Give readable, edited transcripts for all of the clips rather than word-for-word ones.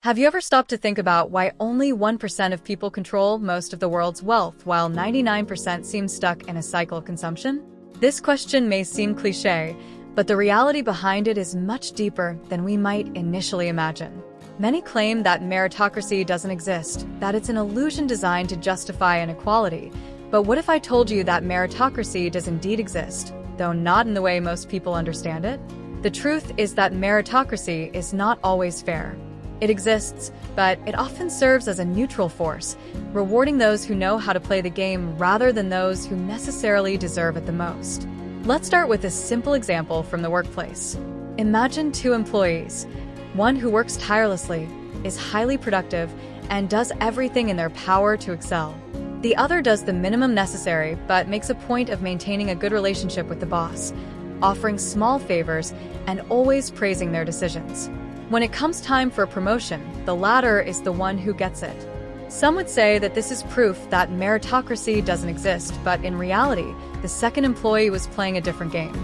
Have you ever stopped to think about why only 1% of people control most of the world's wealth while 99% seem stuck in a cycle of consumption? This question may seem cliché, but the reality behind it is much deeper than we might initially imagine. Many claim that meritocracy doesn't exist, that it's an illusion designed to justify inequality. But what if I told you that meritocracy does indeed exist, though not in the way most people understand it? The truth is that meritocracy is not always fair. It exists, but it often serves as a neutral force, rewarding those who know how to play the game rather than those who necessarily deserve it the most. Let's start with a simple example from the workplace. Imagine two employees. One who works tirelessly, is highly productive, and does everything in their power to excel. The other does the minimum necessary, but makes a point of maintaining a good relationship with the boss, offering small favors, and always praising their decisions. When it comes time for a promotion, the latter is the one who gets it. Some would say that this is proof that meritocracy doesn't exist, but in reality, the second employee was playing a different game.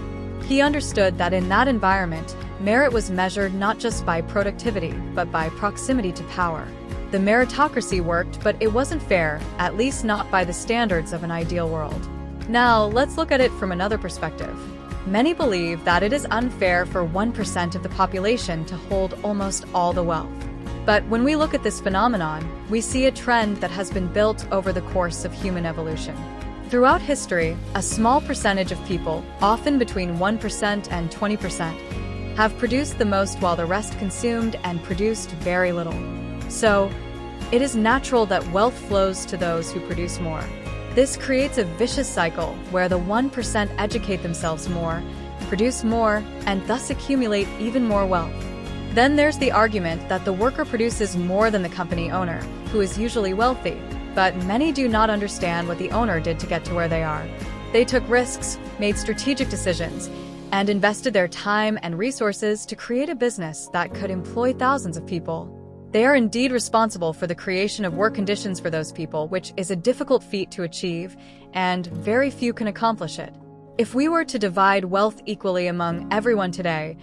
He understood that in that environment, merit was measured not just by productivity, but by proximity to power. The meritocracy worked, but it wasn't fair, at least not by the standards of an ideal world. Now, let's look at it from another perspective. Many believe that it is unfair for 1% of the population to hold almost all the wealth. But when we look at this phenomenon, we see a trend that has been built over the course of human evolution. Throughout history, a small percentage of people, often between 1% and 20%, have produced the most while the rest consumed and produced very little. So, it is natural that wealth flows to those who produce more. This creates a vicious cycle where the 1% educate themselves more, produce more, and thus accumulate even more wealth. Then there's the argument that the worker produces more than the company owner, who is usually wealthy, but many do not understand what the owner did to get to where they are. They took risks, made strategic decisions, and invested their time and resources to create a business that could employ thousands of people. They are indeed responsible for the creation of work conditions for those people, which is a difficult feat to achieve, and very few can accomplish it. If we were to divide wealth equally among everyone today,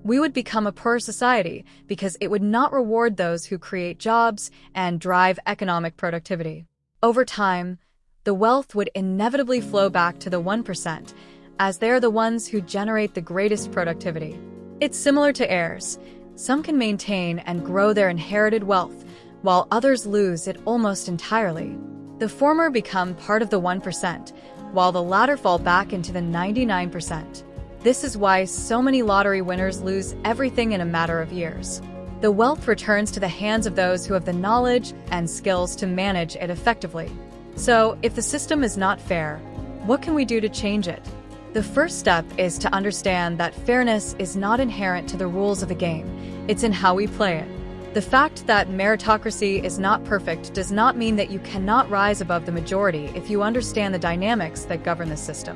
we would become a poor society because it would not reward those who create jobs and drive economic productivity. Over time, the wealth would inevitably flow back to the 1%, as they are the ones who generate the greatest productivity. It's similar to heirs. Some can maintain and grow their inherited wealth, while others lose it almost entirely. The former become part of the 1%, while the latter fall back into the 99%. This is why so many lottery winners lose everything in a matter of years. The wealth returns to the hands of those who have the knowledge and skills to manage it effectively. So, if the system is not fair, what can we do to change it? The first step is to understand that fairness is not inherent to the rules of the game, it's in how we play it. The fact that meritocracy is not perfect does not mean that you cannot rise above the majority if you understand the dynamics that govern the system.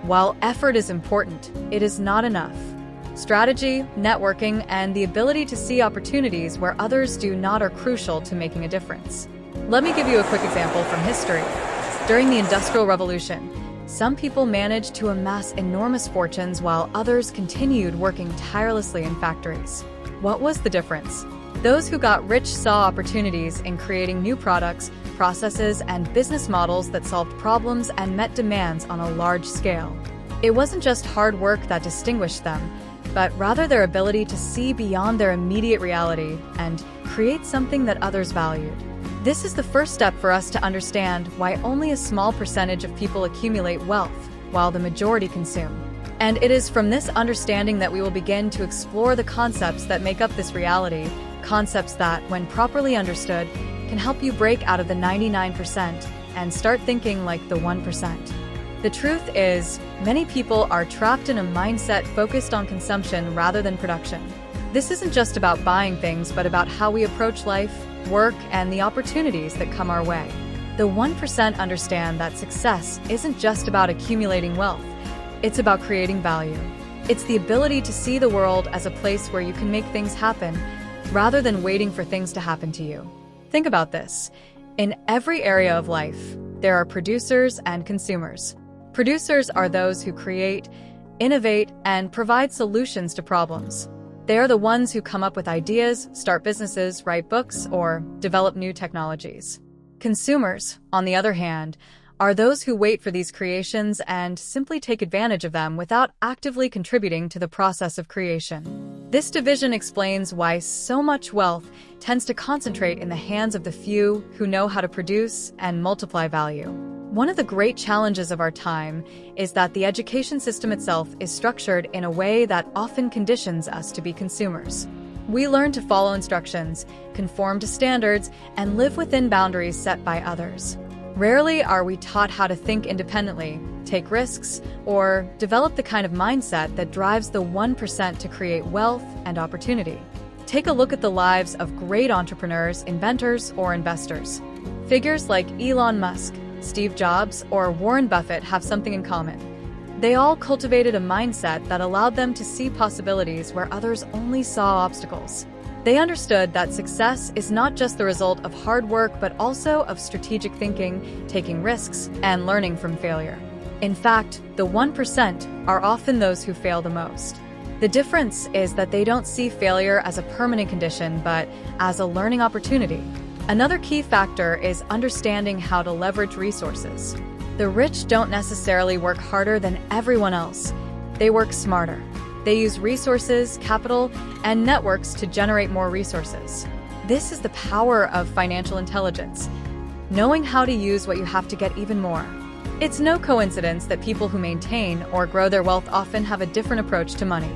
While effort is important, it is not enough. Strategy, networking, and the ability to see opportunities where others do not are crucial to making a difference. Let me give you a quick example from history. During the Industrial Revolution, some people managed to amass enormous fortunes while others continued working tirelessly in factories. What was the difference? Those who got rich saw opportunities in creating new products, processes, and business models that solved problems and met demands on a large scale. It wasn't just hard work that distinguished them, but rather their ability to see beyond their immediate reality and create something that others valued. This is the first step for us to understand why only a small percentage of people accumulate wealth, while the majority consume. And it is from this understanding that we will begin to explore the concepts that make up this reality, concepts that, when properly understood, can help you break out of the 99% and start thinking like the 1%. The truth is, many people are trapped in a mindset focused on consumption rather than production. This isn't just about buying things, but about how we approach life, work, and the opportunities that come our way. The 1% understand that success isn't just about accumulating wealth, it's about creating value. It's the ability to see the world as a place where you can make things happen, rather than waiting for things to happen to you. Think about this. In every area of life, there are producers and consumers. Producers are those who create, innovate, and provide solutions to problems. They are the ones who come up with ideas, start businesses, write books, or develop new technologies. Consumers, on the other hand, are those who wait for these creations and simply take advantage of them without actively contributing to the process of creation. This division explains why so much wealth tends to concentrate in the hands of the few who know how to produce and multiply value. One of the great challenges of our time is that the education system itself is structured in a way that often conditions us to be consumers. We learn to follow instructions, conform to standards, and live within boundaries set by others. Rarely are we taught how to think independently, take risks, or develop the kind of mindset that drives the 1% to create wealth and opportunity. Take a look at the lives of great entrepreneurs, inventors, or investors. Figures like Elon Musk, Steve Jobs, or Warren Buffett have something in common. They all cultivated a mindset that allowed them to see possibilities where others only saw obstacles. They understood that success is not just the result of hard work, but also of strategic thinking, taking risks, and learning from failure. In fact, the 1% are often those who fail the most. The difference is that they don't see failure as a permanent condition, but as a learning opportunity. Another key factor is understanding how to leverage resources. The rich don't necessarily work harder than everyone else. They work smarter. They use resources, capital, and networks to generate more resources. This is the power of financial intelligence, knowing how to use what you have to get even more. It's no coincidence that people who maintain or grow their wealth often have a different approach to money.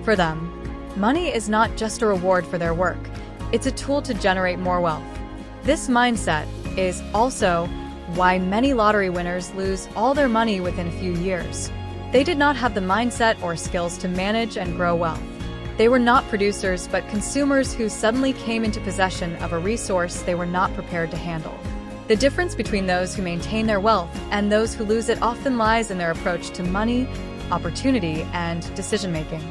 For them, money is not just a reward for their work. It's a tool to generate more wealth. This mindset is also why many lottery winners lose all their money within a few years. They did not have the mindset or skills to manage and grow wealth. They were not producers, but consumers who suddenly came into possession of a resource they were not prepared to handle. The difference between those who maintain their wealth and those who lose it often lies in their approach to money, opportunity, and decision-making.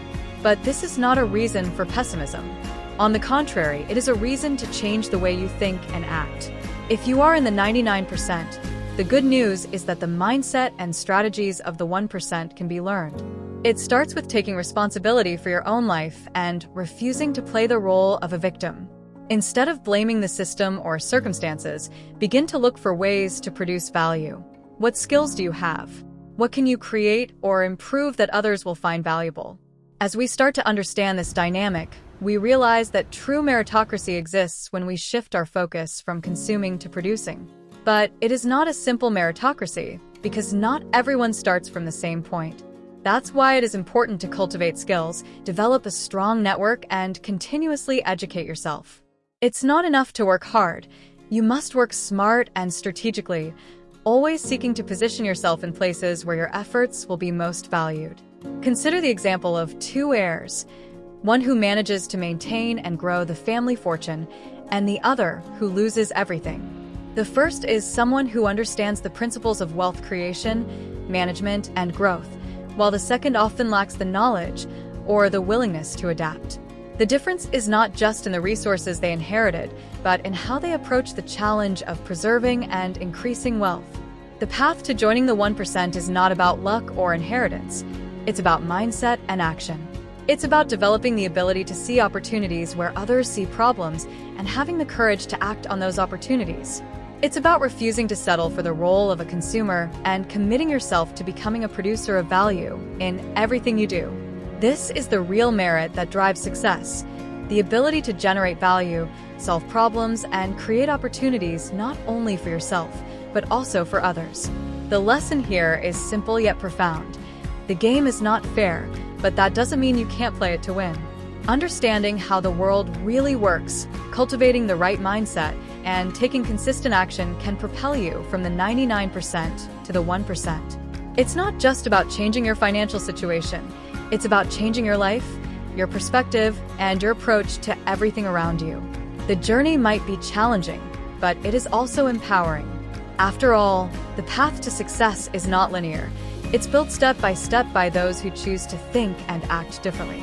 But this is not a reason for pessimism. On the contrary, it is a reason to change the way you think and act. If you are in the 99%, the good news is that the mindset and strategies of the 1% can be learned. It starts with taking responsibility for your own life and refusing to play the role of a victim. Instead of blaming the system or circumstances, begin to look for ways to produce value. What skills do you have? What can you create or improve that others will find valuable? As we start to understand this dynamic, we realize that true meritocracy exists when we shift our focus from consuming to producing. But it is not a simple meritocracy, because not everyone starts from the same point. That's why it is important to cultivate skills, develop a strong network, and continuously educate yourself. It's not enough to work hard. You must work smart and strategically, always seeking to position yourself in places where your efforts will be most valued. Consider the example of two heirs, one who manages to maintain and grow the family fortune, and the other who loses everything. The first is someone who understands the principles of wealth creation, management, and growth, while the second often lacks the knowledge or the willingness to adapt. The difference is not just in the resources they inherited, but in how they approach the challenge of preserving and increasing wealth. The path to joining the 1% is not about luck or inheritance. It's about mindset and action. It's about developing the ability to see opportunities where others see problems and having the courage to act on those opportunities. It's about refusing to settle for the role of a consumer and committing yourself to becoming a producer of value in everything you do. This is the real merit that drives success, the ability to generate value, solve problems, and create opportunities not only for yourself, but also for others. The lesson here is simple yet profound. The game is not fair, but that doesn't mean you can't play it to win. Understanding how the world really works, cultivating the right mindset, and taking consistent action can propel you from the 99% to the 1%. It's not just about changing your financial situation. It's about changing your life, your perspective, and your approach to everything around you. The journey might be challenging, but it is also empowering. After all, the path to success is not linear. It's built step by step by those who choose to think and act differently.